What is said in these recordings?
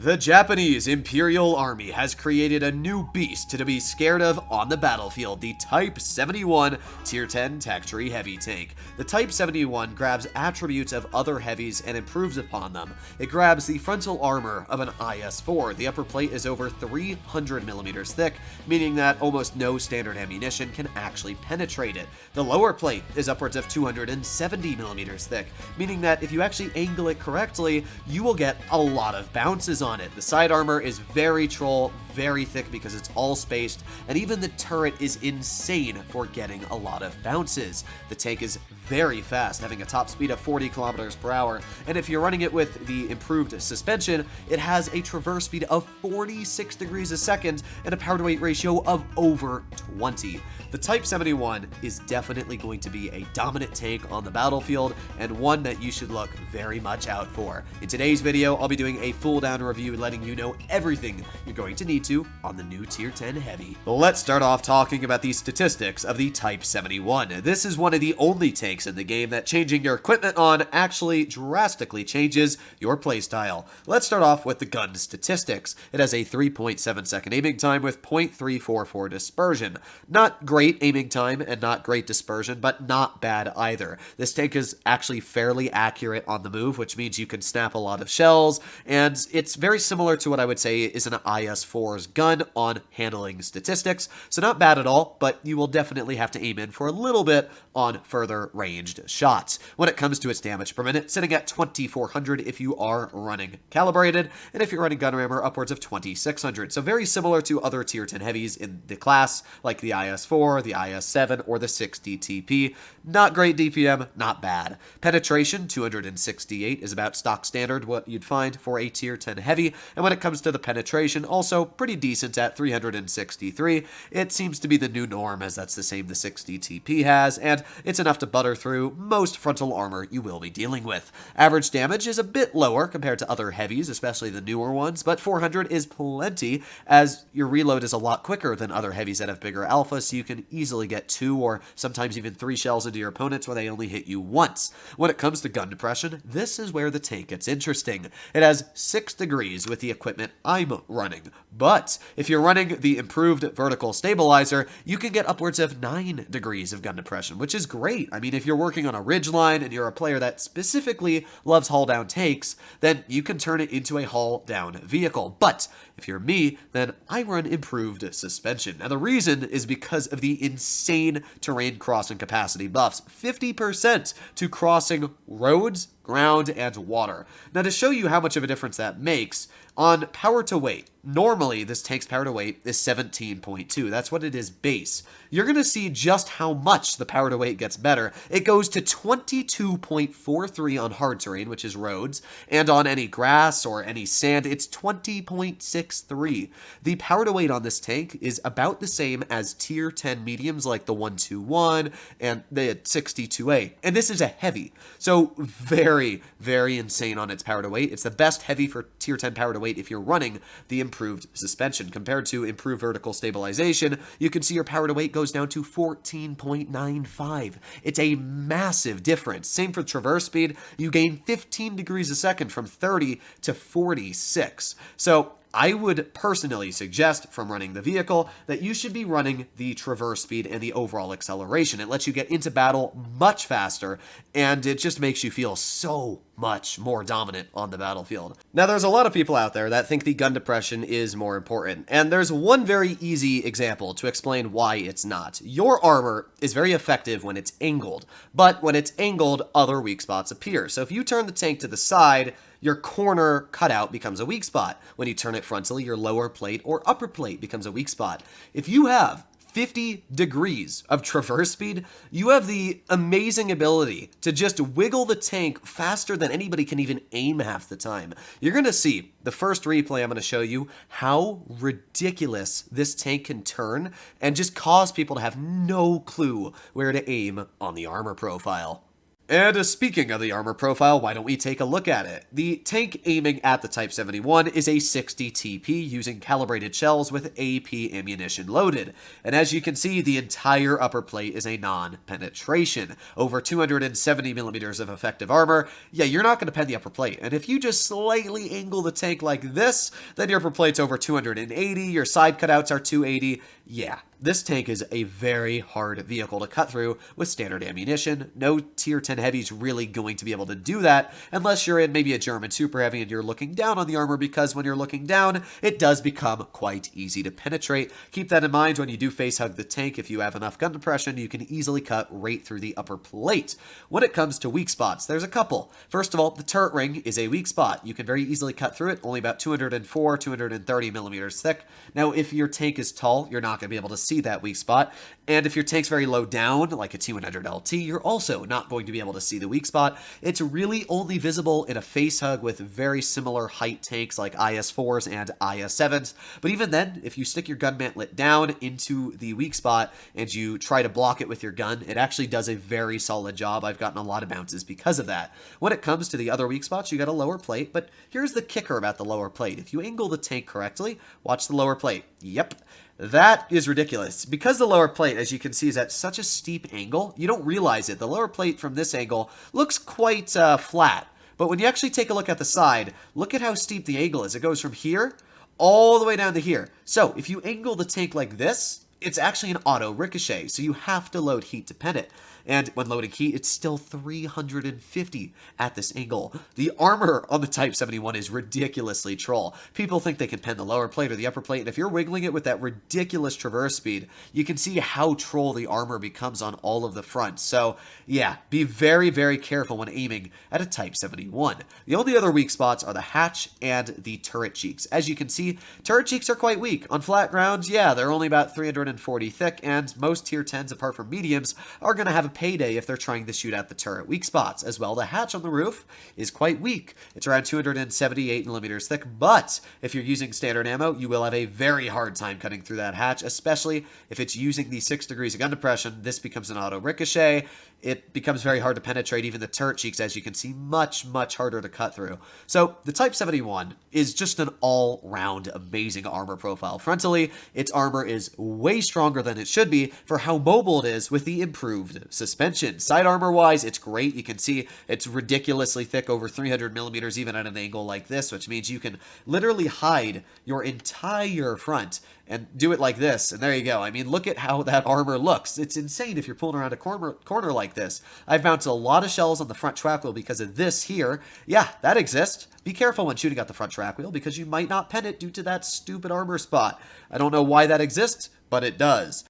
The Japanese Imperial Army has created a new beast to be scared of on the battlefield, the Type 71 Tier 10 Tech Tree Heavy Tank. The Type 71 grabs attributes of other heavies and improves upon them. It grabs the frontal armor of an IS-4. The upper plate is over 300 millimeters thick, meaning that almost no standard ammunition can actually penetrate it. The lower plate is upwards of 270 millimeters thick, meaning that if you actually angle it correctly, you will get a lot of bounces on it. The side armor is very troll, very thick because it's all spaced, and even the turret is insane for getting a lot of bounces. The tank is very fast, having a top speed of 40 kilometers per hour, and if you're running it with the improved suspension, it has a traverse speed of 46 degrees a second and a power to weight ratio of over 20. The Type 71 is definitely going to be a dominant tank on the battlefield and one that you should look very much out for. In today's video, I'll be doing a full down review and letting you know everything you're going to need to on the new Tier 10 Heavy. Let's start off talking about the statistics of the Type 71. This is one of the only tanks in the game that changing your equipment on actually drastically changes your playstyle. Let's start off with the gun statistics. It has a 3.7 second aiming time with 0.344 dispersion. Not great aiming time and not great dispersion, but not bad either. This tank is actually fairly accurate on the move, which means you can snap a lot of shells, and it's very similar to what I would say is an IS-4's gun on handling statistics, so not bad at all, but you will definitely have to aim in for a little bit on further ranged shots. When it comes to its damage per minute, sitting at 2400 if you are running calibrated, and if you're running gun rammer, upwards of 2600. So very similar to other Tier 10 heavies in the class, like the IS-4, the IS-7, or the 60 TP. Not great DPM, not bad. Penetration, 268, is about stock standard, what you'd find for a Tier 10 heavy, and when it comes to the penetration, also pretty decent at 363. It seems to be the new norm, as that's the same the 60 TP has, and it's enough to butter through most frontal armor you will be dealing with. Average damage is a bit lower compared to other heavies, especially the newer ones, but 400 is plenty, as your reload is a lot quicker than other heavies that have bigger alpha, so you can easily get 2 or sometimes even 3 shells into your opponents where they only hit you once. When it comes to gun depression, this is where the tank gets interesting. It has 6 degrees with the equipment I'm running, but if you're running the improved vertical stabilizer, you can get upwards of 9 degrees of gun depression, which is great. I mean, if you're working on a ridgeline and you're a player that specifically loves haul-down tanks, then you can turn it into a haul-down vehicle. But if you're me, then I run improved suspension. Now, the reason is because of the insane terrain crossing capacity buffs, 50% to crossing roads, ground, and water. Now, to show you how much of a difference that makes, on power to weight, normally this tank's power to weight is 17.2. That's what it is base. You're going to see just how much the power to weight gets better. It goes to 22.43 on hard terrain, which is roads, and on any grass or any sand, it's 20.63. The power to weight on this tank is about the same as Tier 10 mediums like the 121 and the 62A, and this is a heavy, so very, very insane on its power to weight. It's the best heavy for Tier 10 power to weight if you're running the improved suspension. Compared to improved vertical stabilization, you can see your power to weight goes down to 14.95. It's a massive difference. Same for traverse speed. You gain 15 degrees a second from 30 to 46. So I would personally suggest from running the vehicle that you should be running the traverse speed and the overall acceleration. It lets you get into battle much faster, and it just makes you feel so much more dominant on the battlefield. Now, there's a lot of people out there that think the gun depression is more important, and there's one very easy example to explain why it's not. Your armor is very effective when it's angled, but when it's angled, other weak spots appear. So if you turn the tank to the side, your corner cutout becomes a weak spot. When you turn it frontally, your lower plate or upper plate becomes a weak spot. If you have 50 degrees of traverse speed, you have the amazing ability to just wiggle the tank faster than anybody can even aim half the time. You're going to see the first replay I'm going to show you how ridiculous this tank can turn and just cause people to have no clue where to aim on the armor profile. And speaking of the armor profile, why don't we take a look at it? The tank aiming at the Type 71 is a 60 TP using calibrated shells with AP ammunition loaded. And as you can see, the entire upper plate is a non-penetration. Over 270 millimeters of effective armor. Yeah, you're not going to pen the upper plate. And if you just slightly angle the tank like this, then your upper plate's over 280, your side cutouts are 280. Yeah, this tank is a very hard vehicle to cut through with standard ammunition. No tier 10 heavy's really going to be able to do that unless you're in maybe a German super heavy and you're looking down on the armor, because when you're looking down, it does become quite easy to penetrate. Keep that in mind when you do face hug the tank. If you have enough gun depression, you can easily cut right through the upper plate. When it comes to weak spots, there's a couple. First of all, the turret ring is a weak spot. You can very easily cut through it, only about 204, 230 millimeters thick. Now, if your tank is tall, you're not going to be able to see that weak spot. And if your tank's very low down, like a T100 LT, you're also not going to be able to see the weak spot. It's really only visible in a face hug with very similar height tanks like IS-4s and IS-7s. But even then, if you stick your gun mantlet down into the weak spot and you try to block it with your gun, it actually does a very solid job. I've gotten a lot of bounces because of that. When it comes to the other weak spots, you got a lower plate, but here's the kicker about the lower plate. If you angle the tank correctly, watch the lower plate. Yep. That is ridiculous. Because the lower plate, as you can see, is at such a steep angle, you don't realize it. The lower plate from this angle looks quite flat. But when you actually take a look at the side, look at how steep the angle is. It goes from here all the way down to here. So if you angle the tank like this, it's actually an auto ricochet, so you have to load heat to pen it. And when loading heat, it's still 350 at this angle. The armor on the Type 71 is ridiculously troll. People think they can pen the lower plate or the upper plate, and if you're wiggling it with that ridiculous traverse speed, you can see how troll the armor becomes on all of the fronts. So yeah, be very, very careful when aiming at a Type 71. The only other weak spots are the hatch and the turret cheeks. As you can see, turret cheeks are quite weak. On flat grounds, yeah, they're only about 340 thick, and most tier 10s, apart from mediums, are going to have a payday if they're trying to shoot at the turret weak spots. As well, the hatch on the roof is quite weak. It's around 278 millimeters thick, but if you're using standard ammo, you will have a very hard time cutting through that hatch, especially if it's using the 6 degrees of gun depression. This becomes an auto ricochet. It becomes very hard to penetrate. Even the turret cheeks, as you can see, much, much harder to cut through. So the Type 71 is just an all-round amazing armor profile. Frontally, its armor is way stronger than it should be for how mobile it is with the improved suspension. Side armor-wise, it's great. You can see it's ridiculously thick, over 300 millimeters, even at an angle like this, which means you can literally hide your entire front and do it like this, and there you go. I mean, look at how that armor looks. It's insane if you're pulling around a corner like this. I've bounced a lot of shells on the front track wheel because of this here. Yeah, that exists. Be careful when shooting at the front track wheel because you might not pen it due to that stupid armor spot. I don't know why that exists, but it does.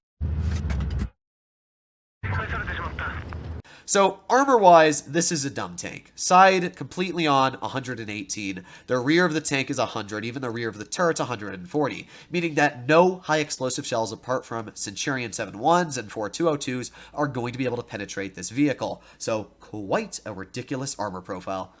So, armor-wise, this is a dumb tank. Side, completely on, 118. The rear of the tank is 100, even the rear of the turret's 140, meaning that no high-explosive shells apart from Centurion 7.1s and 4.202s are going to be able to penetrate this vehicle. So, quite a ridiculous armor profile.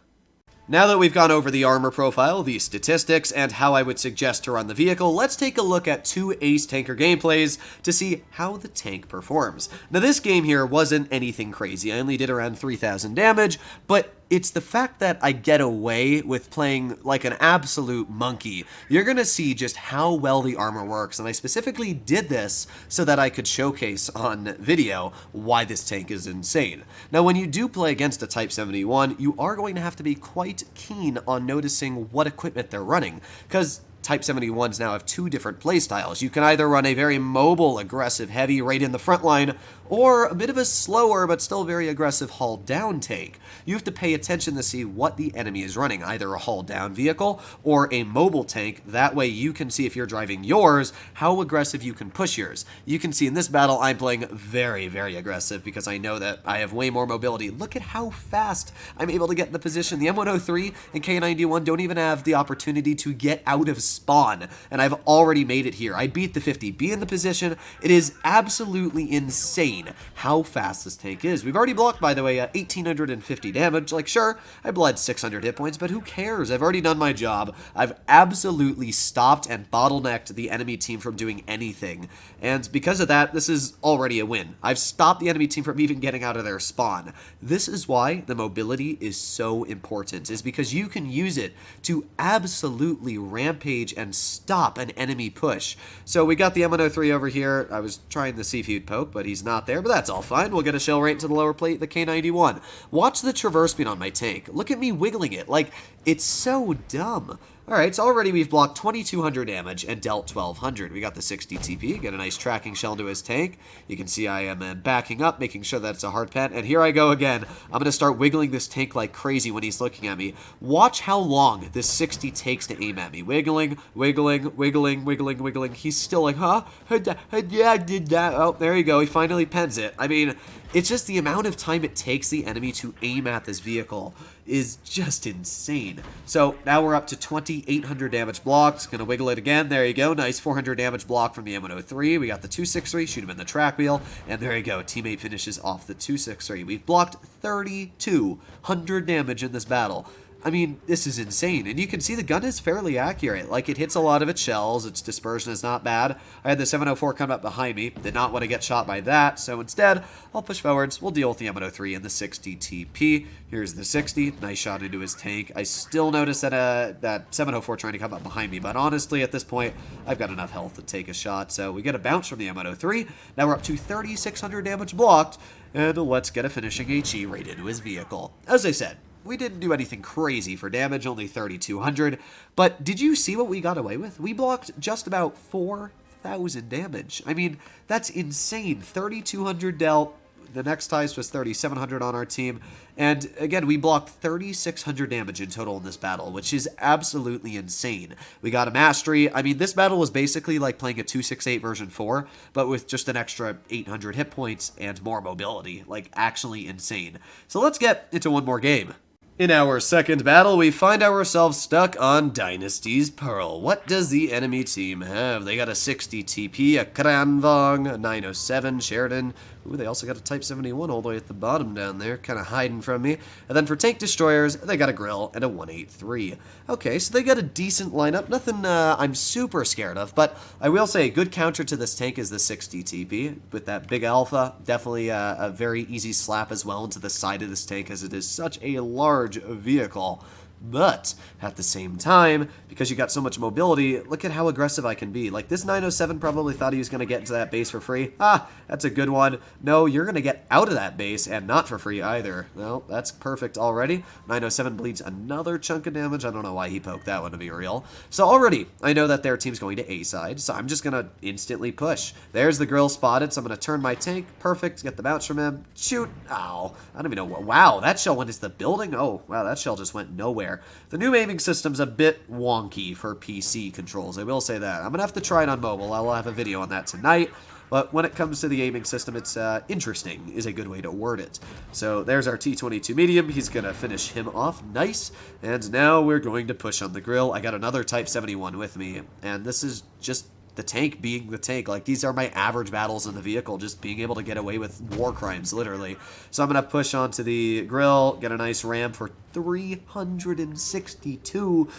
Now that we've gone over the armor profile, the statistics, and how I would suggest to run the vehicle, let's take a look at 2 Ace Tanker gameplays to see how the tank performs. Now this game here wasn't anything crazy, I only did around 3,000 damage, but it's the fact that I get away with playing like an absolute monkey. You're gonna see just how well the armor works, and I specifically did this so that I could showcase on video why this tank is insane. Now when you do play against a Type 71, you are going to have to be quite keen on noticing what equipment they're running, because Type 71s now have 2 different playstyles. You can either run a very mobile, aggressive heavy right in the front line, or a bit of a slower but still very aggressive hull down tank. You have to pay attention to see what the enemy is running, either a hull down vehicle or a mobile tank. That way you can see if you're driving yours, how aggressive you can push yours. You can see in this battle I'm playing very, very aggressive because I know that I have way more mobility. Look at how fast I'm able to get in the position. The M103 and K91 don't even have the opportunity to get out of spawn, and I've already made it here. I beat the 50B in the position. It is absolutely insane how fast this tank is. We've already blocked, by the way, 1,850 damage. Like, sure, I bled 600 hit points, but who cares? I've already done my job. I've absolutely stopped and bottlenecked the enemy team from doing anything, and because of that, this is already a win. I've stopped the enemy team from even getting out of their spawn. This is why the mobility is so important, is because you can use it to absolutely rampage and stop an enemy push. So we got the M103 over here. I was trying the Seafood poke, but he's not there, but that's all fine. We'll get a shell right into the lower plate, the K91. Watch the traverse speed on my tank. Look at me wiggling it. Like, it's so dumb. Alright, so already we've blocked 2,200 damage and dealt 1,200. We got the 60 TP, get a nice tracking shell into his tank. You can see I am backing up, making sure that it's a hard pen. And here I go again. I'm going to start wiggling this tank like crazy when he's looking at me. Watch how long this 60 takes to aim at me. Wiggling, wiggling, wiggling, wiggling, wiggling. He's still like, huh? Yeah, I did that. Oh, there you go. He finally pens it. I mean, it's just the amount of time it takes the enemy to aim at this vehicle is just insane. So now we're up to 2,800 damage blocked. Gonna wiggle it again. There you go. Nice 400 damage block from the M103. We got the 263. Shoot him in the track wheel. And there you go. Teammate finishes off the 263. We've blocked 3,200 damage in this battle. I mean, this is insane, and you can see the gun is fairly accurate. Like, it hits a lot of its shells, its dispersion is not bad. I had the 704 come up behind me, did not want to get shot by that, so instead, I'll push forwards, we'll deal with the M103 and the 60 TP. Here's the 60, nice shot into his tank. I still notice that that 704 trying to come up behind me, but honestly, at this point, I've got enough health to take a shot, so we get a bounce from the M103. Now we're up to 3,600 damage blocked, and let's get a finishing HE right into his vehicle. As I said, we didn't do anything crazy for damage, only 3,200, but did you see what we got away with? We blocked just about 4,000 damage. I mean, that's insane. 3,200 dealt. The next highest was 3,700 on our team. And again, we blocked 3,600 damage in total in this battle, which is absolutely insane. We got a mastery. I mean, this battle was basically like playing a 268 version 4, but with just an extra 800 hit points and more mobility. Like, actually insane. So let's get into one more game. In our second battle, we find ourselves stuck on Dynasty's Pearl. What does the enemy team have? They got a 60 TP, a Kranvong, a 907 Sheridan. Ooh, they also got a Type 71 all the way at the bottom down there, kind of hiding from me. And then for tank destroyers, they got a Grill and a 183. Okay, so they got a decent lineup. Nothing I'm super scared of, but I will say a good counter to this tank is the 60 TP. With that big alpha, definitely a very easy slap as well into the side of this tank, as it is such a large vehicle. But at the same time, because you got so much mobility, look at how aggressive I can be. Like, this 907 probably thought he was going to get into that base for free. Ah, that's a good one. No, you're going to get out of that base, and not for free either. Well, that's perfect already. 907 bleeds another chunk of damage. I don't know why he poked that one, to be real. So already, I know that their team's going to A side, so I'm just going to instantly push. There's the Grill spotted, so I'm going to turn my tank. Perfect. Get the bounce from him. Shoot. Ow. I don't even know what. Wow, that shell went into the building? Oh, wow, that shell just went nowhere. The new aiming system's a bit wonky for PC controls, I will say that. I'm going to have to try it on mobile. I'll have a video on that tonight. But when it comes to the aiming system, it's interesting is a good way to word it. So there's our T22 medium. He's going to finish him off. Nice. And now we're going to push on the Grill. I got another Type 71 with me. And this is just the tank being the tank. Like, these are my average battles in the vehicle, just being able to get away with war crimes, literally. So I'm going to push onto the Grill, get a nice ram for 362.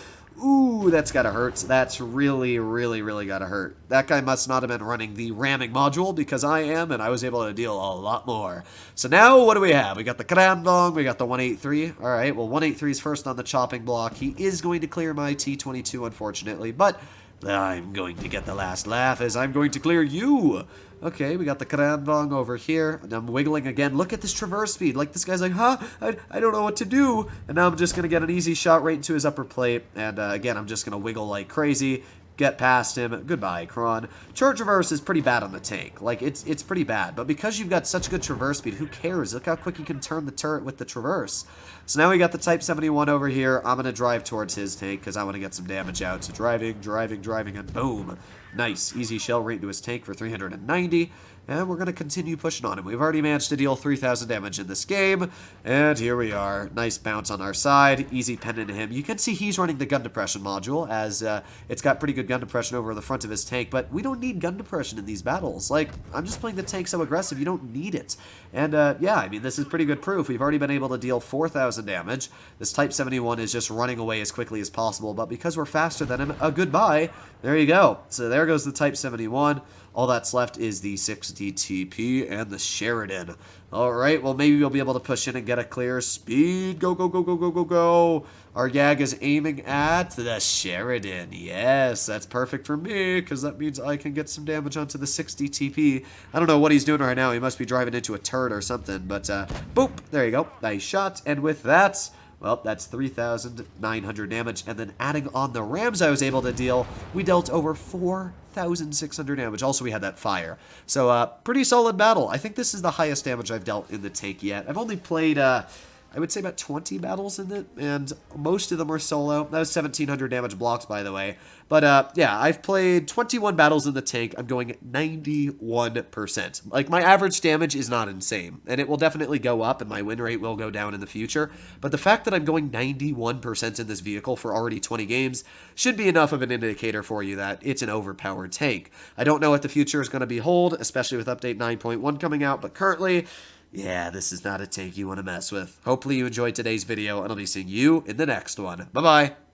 Ooh, that's gotta hurt. That's really, really, really gotta hurt. That guy must not have been running the ramming module, because I am, and I was able to deal a lot more. So now, what do we have? We got the Krandong, we got the 183. Alright, well, 183 is first on the chopping block. He is going to clear my T22, unfortunately, but I'm going to get the last laugh, as I'm going to clear you. Okay, we got the Krandong over here, and I'm wiggling again. Look at this traverse speed. Like, this guy's like, huh? I don't know what to do. And now I'm just going to get an easy shot right into his upper plate. And again, I'm just going to wiggle like crazy. Get past him. Goodbye, Kron. Short traverse is pretty bad on the tank. Like, it's pretty bad. But because you've got such good traverse speed, who cares? Look how quick you can turn the turret with the traverse. So now we got the Type 71 over here. I'm going to drive towards his tank because I want to get some damage out. So driving, and boom. Nice. Easy shell right into his tank for 390. and we're going to continue pushing on him. We've already managed to deal 3,000 damage in this game, and here we are. Nice bounce on our side, easy pen into him. You can see he's running the gun depression module, as it's got pretty good gun depression over the front of his tank, but we don't need gun depression in these battles. Like, I'm just playing the tank so aggressive, you don't need it. And yeah, I mean, this is pretty good proof. We've already been able to deal 4,000 damage. This Type 71 is just running away as quickly as possible, but because we're faster than him, goodbye. There you go. So there goes the Type 71. All that's left is the 60 TP and the Sheridan. All right, well, maybe we'll be able to push in and get a clear speed. Go, go, go, go, go, go, go. Our Yag is aiming at the Sheridan. Yes, that's perfect for me, because that means I can get some damage onto the 60 TP. I don't know what he's doing right now. He must be driving into a turret or something, but boop, there you go. Nice shot, and with that... well, that's 3,900 damage, and then adding on the rams I was able to deal, we dealt over 4,600 damage. Also, we had that fire. So, pretty solid battle. I think this is the highest damage I've dealt in the tank yet. I've only played, I would say about 20 battles in it, and most of them were solo. That was 1,700 damage blocks, by the way. But, yeah, I've played 21 battles in the tank. I'm going 91%. Like, my average damage is not insane, and it will definitely go up, and my win rate will go down in the future. But the fact that I'm going 91% in this vehicle for already 20 games should be enough of an indicator for you that it's an overpowered tank. I don't know what the future is going to behold, especially with Update 9.1 coming out, but currently... yeah, this is not a tank you want to mess with. Hopefully you enjoyed today's video, and I'll be seeing you in the next one. Bye-bye.